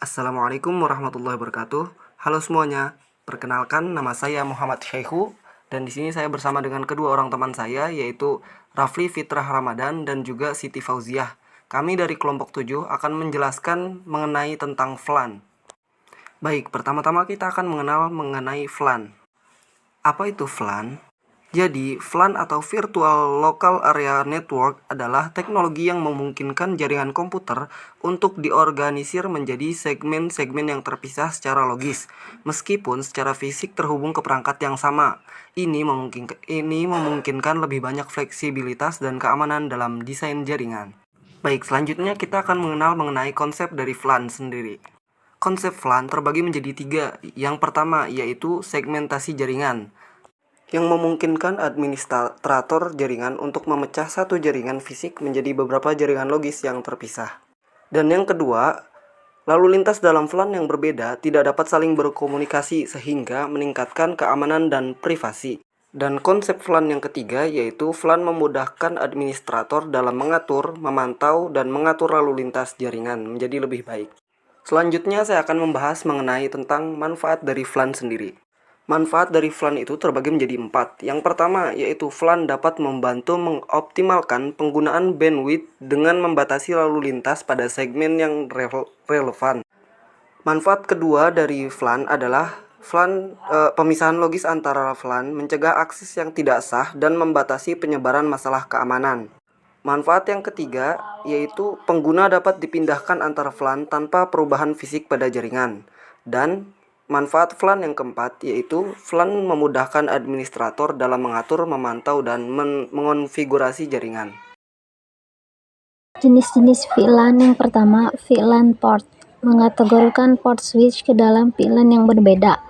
Assalamualaikum warahmatullahi wabarakatuh. Halo semuanya. Perkenalkan, nama saya Muhammad Syaihu dan di sini saya bersama dengan kedua orang teman saya, yaitu Rafli Fitrah Ramadan dan juga Siti Fauziah. Kami dari kelompok 7 akan menjelaskan mengenai tentang FLAN. Baik, pertama-tama kita akan mengenal mengenai FLAN. Apa itu FLAN? Jadi, FLAN atau Virtual Local Area Network adalah teknologi yang memungkinkan jaringan komputer untuk diorganisir menjadi segmen-segmen yang terpisah secara logis, meskipun secara fisik terhubung ke perangkat yang sama. Ini memungkinkan lebih banyak fleksibilitas dan keamanan dalam desain jaringan. Baik, selanjutnya kita akan mengenal mengenai konsep dari FLAN sendiri. Konsep FLAN terbagi menjadi 3. Yang pertama yaitu segmentasi jaringan, yang memungkinkan administrator jaringan untuk memecah satu jaringan fisik menjadi beberapa jaringan logis yang terpisah. Dan yang kedua, lalu lintas dalam FLAN yang berbeda tidak dapat saling berkomunikasi sehingga meningkatkan keamanan dan privasi. Dan konsep FLAN yang ketiga yaitu FLAN memudahkan administrator dalam mengatur, memantau, dan mengatur lalu lintas jaringan menjadi lebih baik. Selanjutnya saya akan membahas mengenai tentang manfaat dari FLAN sendiri. Manfaat dari FLAN itu terbagi menjadi 4. Yang pertama yaitu FLAN dapat membantu mengoptimalkan penggunaan bandwidth dengan membatasi lalu lintas pada segmen yang relevan. Manfaat kedua dari FLAN adalah pemisahan logis antara FLAN mencegah akses yang tidak sah dan membatasi penyebaran masalah keamanan. Manfaat yang ketiga yaitu pengguna dapat dipindahkan antara FLAN tanpa perubahan fisik pada jaringan. Dan manfaat FLAN yang keempat yaitu FLAN memudahkan administrator dalam mengatur, memantau, dan mengonfigurasi jaringan. Jenis-jenis VLAN yang pertama, VLAN port, mengategorikan port switch ke dalam VLAN yang berbeda.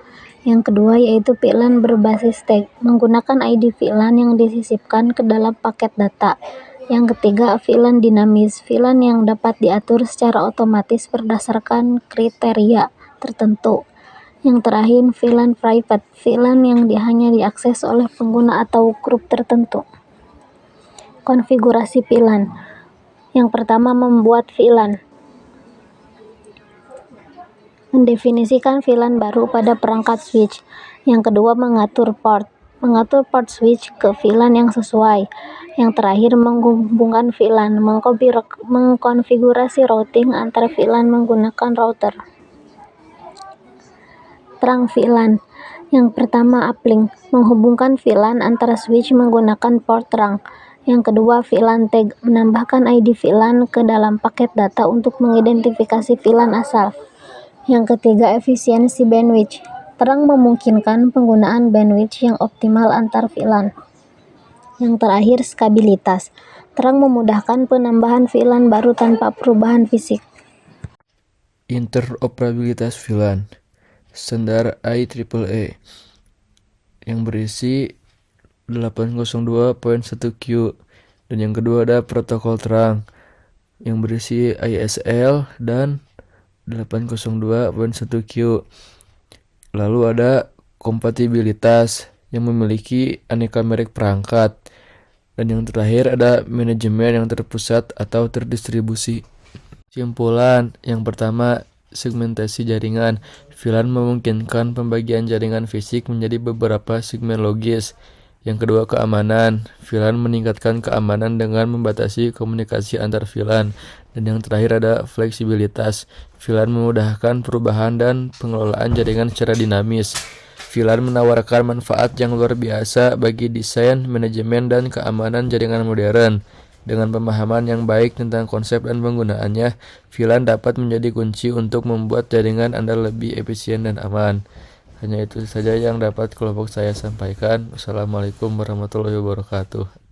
Yang kedua yaitu VLAN berbasis tag, menggunakan ID VLAN yang disisipkan ke dalam paket data. Yang ketiga, VLAN dinamis, VLAN yang dapat diatur secara otomatis berdasarkan kriteria tertentu. Yang terakhir, VLAN private, VLAN yang hanya diakses oleh pengguna atau grup tertentu. Konfigurasi VLAN. Yang pertama, membuat VLAN. Mendefinisikan VLAN baru pada perangkat switch. Yang kedua, mengatur port switch ke VLAN yang sesuai. Yang terakhir, menghubungkan VLAN, mengkonfigurasi routing antar VLAN menggunakan router. Terang VLAN. Yang pertama, uplink, menghubungkan VLAN antara switch menggunakan port terang. Yang kedua, VLAN tag, menambahkan ID VLAN ke dalam paket data untuk mengidentifikasi VLAN asal. Yang ketiga, efisiensi bandwidth, terang memungkinkan penggunaan bandwidth yang optimal antar VLAN. Yang terakhir, skabilitas, terang memudahkan penambahan VLAN baru tanpa perubahan fisik. Interoperabilitas VLAN standar IEEE yang berisi 802.1q, dan yang kedua ada protokol terang yang berisi ISL dan 802.1q. Lalu ada kompatibilitas yang memiliki aneka merek perangkat, dan yang terakhir ada manajemen yang terpusat atau terdistribusi. Kesimpulan, yang pertama, segmentasi jaringan. VLAN memungkinkan pembagian jaringan fisik menjadi beberapa segmen logis. Yang kedua, keamanan. VLAN meningkatkan keamanan dengan membatasi komunikasi antar VLAN. Dan yang terakhir ada fleksibilitas. VLAN memudahkan perubahan dan pengelolaan jaringan secara dinamis. VLAN menawarkan manfaat yang luar biasa bagi desain, manajemen, dan keamanan jaringan modern. Dengan pemahaman yang baik tentang konsep dan penggunaannya, VLAN dapat menjadi kunci untuk membuat jaringan Anda lebih efisien dan aman. Hanya itu saja yang dapat kelompok saya sampaikan. Wassalamualaikum warahmatullahi wabarakatuh.